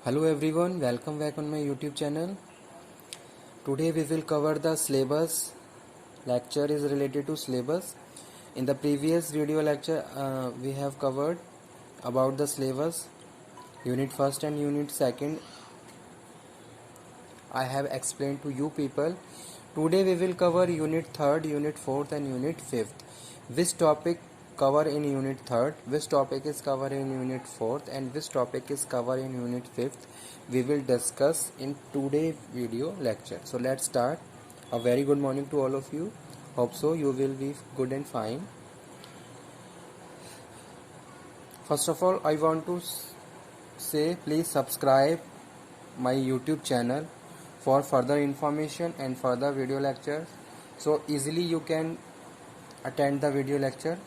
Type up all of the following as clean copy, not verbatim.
Hello everyone, welcome back on my YouTube channel. Today we will cover the syllabus. Lecture is related to syllabus. In the previous video lecture we have covered about the syllabus, unit first and unit second. I have explained to you people. Today we will cover unit third, unit fourth and unit fifth. Which topic cover in unit third, which topic is covered in unit fourth and which topic is covered in unit fifth, we will discuss in today's video lecture. So let's start. A very good morning to all of you. Hope so you will be good and fine. First of all, I want to say please subscribe my YouTube channel for further information and further video lectures, so easily you can attend the video lecture.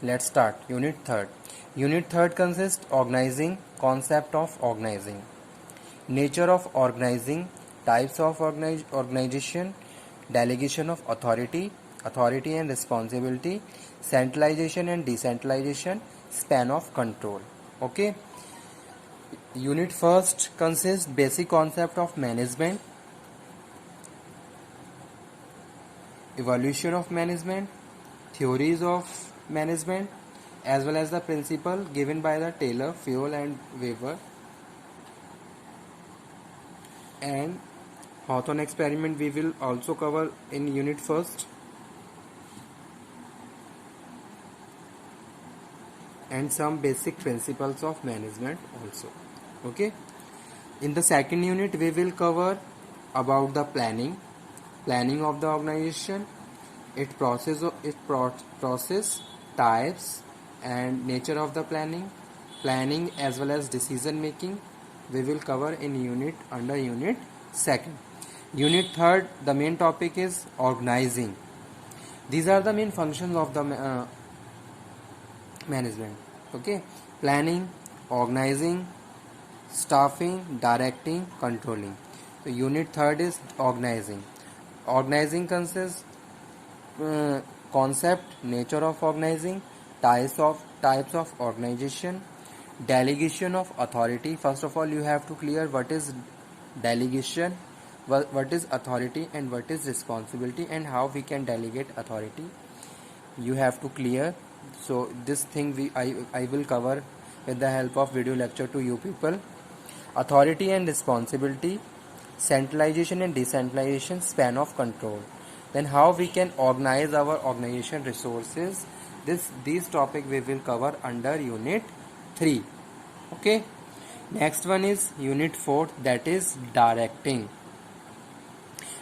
Let's start. Unit third. Unit third consists organizing, concept of organizing, nature of organizing, types of organization, delegation of authority, authority and responsibility, centralization and decentralization, span of control. Okay. Unit first consists basic concept of management, evolution of management, theories of management, as well as the principle given by the Taylor, Fayol and Weber, and Hawthorne experiment we will also cover in unit first, and some basic principles of management also. Okay. In the second unit we will cover about the planning of the organization, its process, types and nature of the planning as well as decision making we will cover in unit second. Unit third, the main topic is organizing. These are the main functions of the management. Okay. Planning, organizing, staffing, directing, controlling. So unit third is organizing. Organizing consists concept, nature of organizing, types of organization, delegation of authority. First of all, you have to clear what is delegation, what is authority and what is responsibility, and how we can delegate authority. You have to clear. So this thing I will cover with the help of video lecture to you people. Authority and responsibility, centralization and decentralization, span of control. Then how we can organize our organization resources. These topic we will cover under unit 3. Okay. Next one is unit 4, that is directing.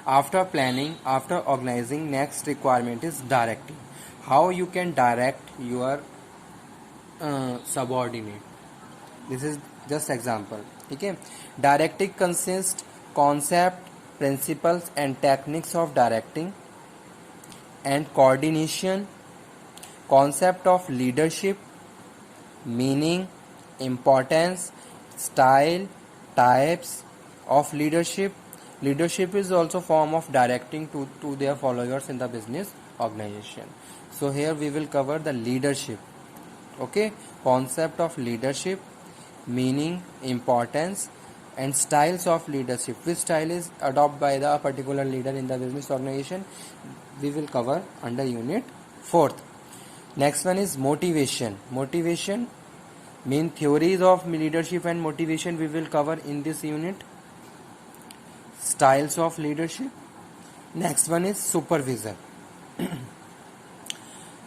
After planning, after organizing, next requirement is directing. How you can direct your subordinate. This is just example. Okay. Directing consists concept, principles and techniques of directing and coordination, concept of leadership, meaning, importance, style, types of leadership. Leadership is also form of directing to their followers in the business organization. So here we will cover the leadership. Okay. Concept of leadership, meaning, importance and styles of leadership. Which style is adopted by the particular leader in the business organization, we will cover under unit 4th. Next one is motivation. Motivation mean theories of leadership and motivation we will cover in this unit. Styles of leadership. Next one is supervision.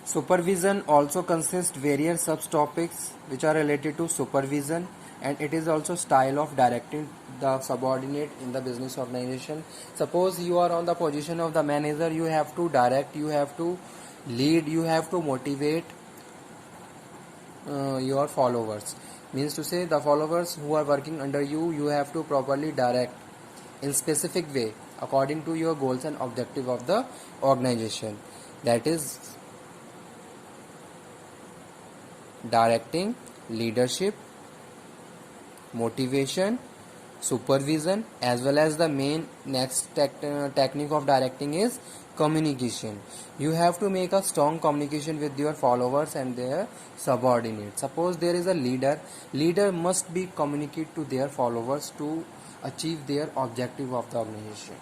Supervision also consists various subtopics which are related to supervision, and it is also style of directing the subordinate in the business organization. Suppose you are on the position of the manager, you have to direct, you have to lead, you have to motivate your followers. Means to say the followers who are working under you, you have to properly direct in specific way according to your goals and objective of the organization. That is directing, leadership, motivation, supervision, as well as the main next technique of directing is communication. You have to make a strong communication with your followers and their subordinates. Suppose there is a leader must be communicate to their followers to achieve their objective of the organization.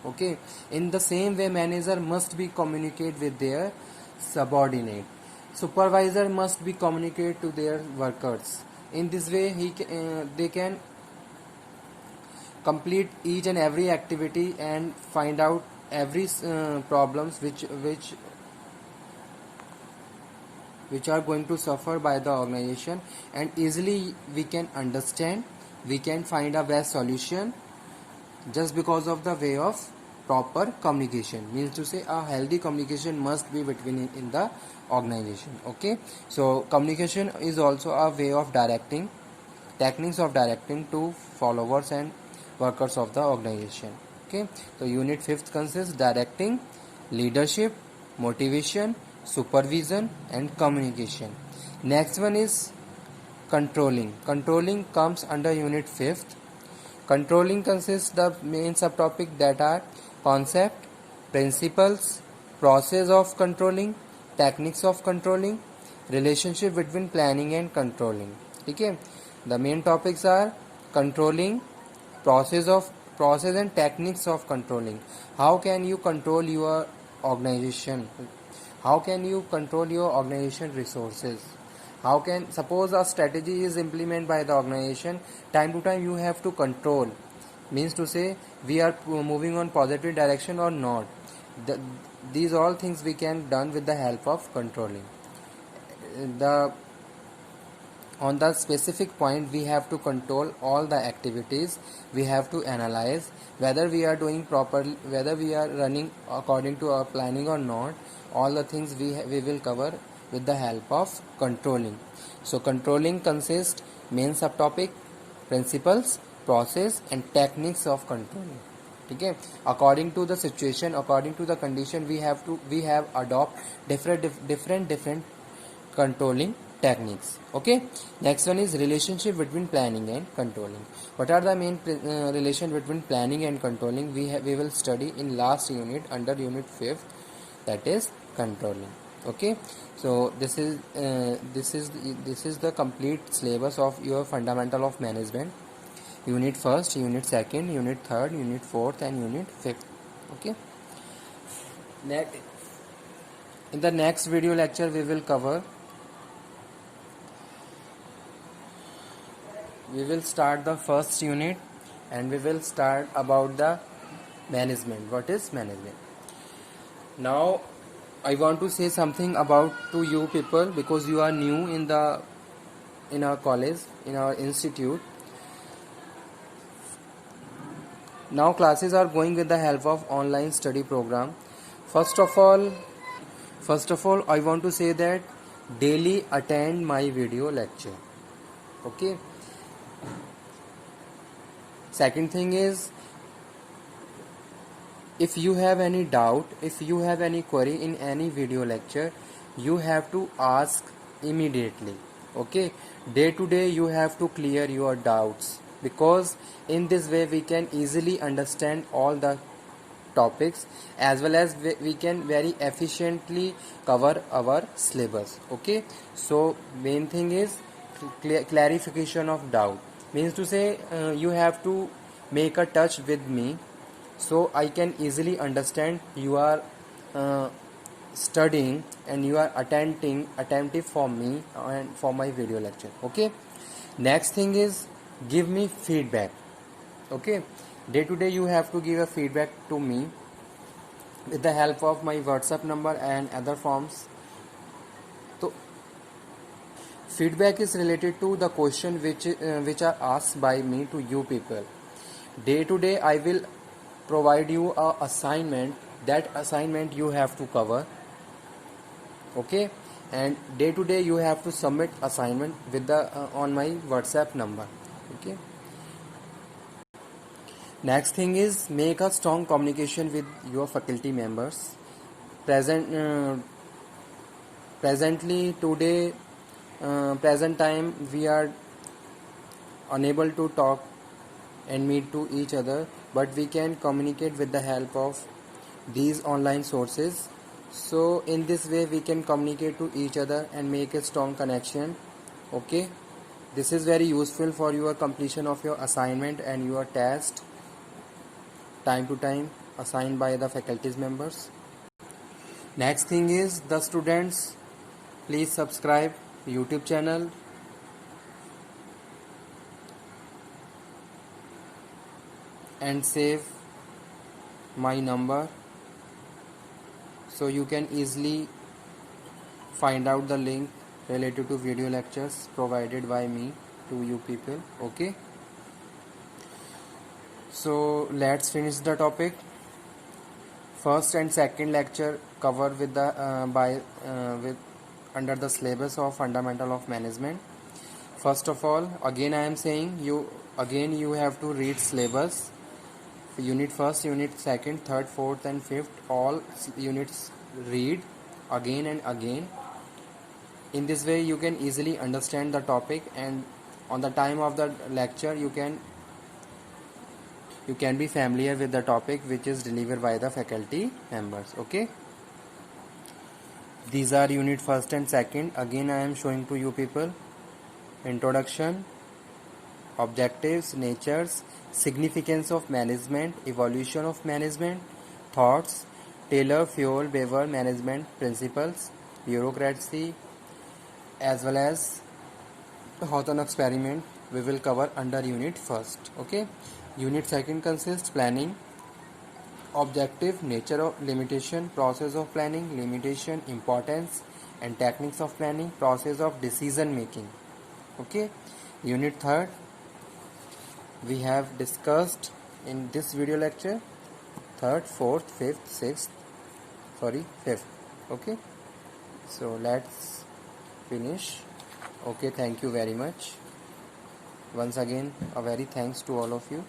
Okay, in the same way manager must be communicate with their subordinate. Supervisor must be communicate to their workers. In this way they can complete each and every activity and find out every problems which are going to suffer by the organization, and easily we can understand, we can find a best solution just because of the way of proper communication. Means to say a healthy communication must be between in the organization. Okay, so communication is also a way of directing, techniques of directing to followers and workers of the organization. Okay, so unit 5th consists directing, leadership, motivation, supervision and communication. Next one is controlling comes under unit 5th. Controlling consists the main subtopic that are concept, principles, process of controlling, techniques of controlling, relationship between planning and controlling. Okay, the main topics are controlling, process and techniques of controlling. How can you control your organization? How can you control your organization resources? How can, suppose a strategy is implemented by the organization, time to time you have to control. Means to say we are moving on positive direction or not. These all things we can done with the help of controlling. On the specific point we have to control all the activities. We have to analyze whether we are doing properly, whether we are running according to our planning or not. All the things we will cover with the help of controlling. So controlling consists main subtopic, principles, process and techniques of controlling. Okay, according to the situation, according to the condition, we have adopt different controlling techniques. Okay, next one is relationship between planning and controlling. What are the main relation between planning and controlling? We will study in last unit under unit 5th, that is controlling. Okay, so this is the complete syllabus of your fundamental of management, unit 1st, unit 2nd, unit 3rd, unit 4th and unit 5th. Okay, in the next video lecture we will start the first unit and we will start about the management. What is management? Now I want to say something about to you people, because you are new in our college, in our institute. Now classes are going with the help of online study program. First of all I want to say that daily attend my video lecture. Okay, second thing is, if you have any doubt, if you have any query in any video lecture, you have to ask immediately. Okay, day to day you have to clear your doubts, because in this way we can easily understand all the topics, as well as we can very efficiently cover our syllabus. Okay, so main thing is clarification of doubt. Means to say you have to make a touch with me, so I can easily understand you are studying and you are attentive for me and for my video lecture. Okay, next thing is give me feedback. Okay, day to day you have to give a feedback to me with the help of my WhatsApp number and other forms. So feedback is related to the question which are asked by me to you people. Day to day I will provide you a assignment. That assignment you have to cover. Okay, and day to day you have to submit assignment with the on my WhatsApp number. Okay, next thing is make a strong communication with your faculty members. Presently today, present time we are unable to talk and meet to each other, but we can communicate with the help of these online sources. So in this way we can communicate to each other and make a strong connection. Okay, this is very useful for your completion of your assignment and your test time to time assigned by the faculties members. Next thing is, the students, please subscribe YouTube channel and save my number so you can easily find out the link related to video lectures provided by me to you people. Okay, so let's finish the topic. First and second lecture cover with the with under the syllabus of fundamental of management. First of all, again I am saying you have to read syllabus. Unit first, unit second, third, fourth and fifth, all units read again and again. In this way you can easily understand the topic, and on the time of the lecture you can be familiar with the topic which is delivered by the faculty members. Okay, these are unit first and second. Again I am showing to you people: introduction, objectives, natures, significance of management, evolution of management, thoughts, Taylor, Fuel, Weber management principles, bureaucracy, as well as Hawthorne experiment we will cover under unit first. Okay, unit second consists planning, objective, nature of limitation, process of planning, limitation, importance and techniques of planning, process of decision making. Okay, unit third we have discussed in this video lecture: third, fourth, fifth, sixth, fifth. Okay, so let's finish. Okay, thank you very much. Once again, a very thanks to all of you.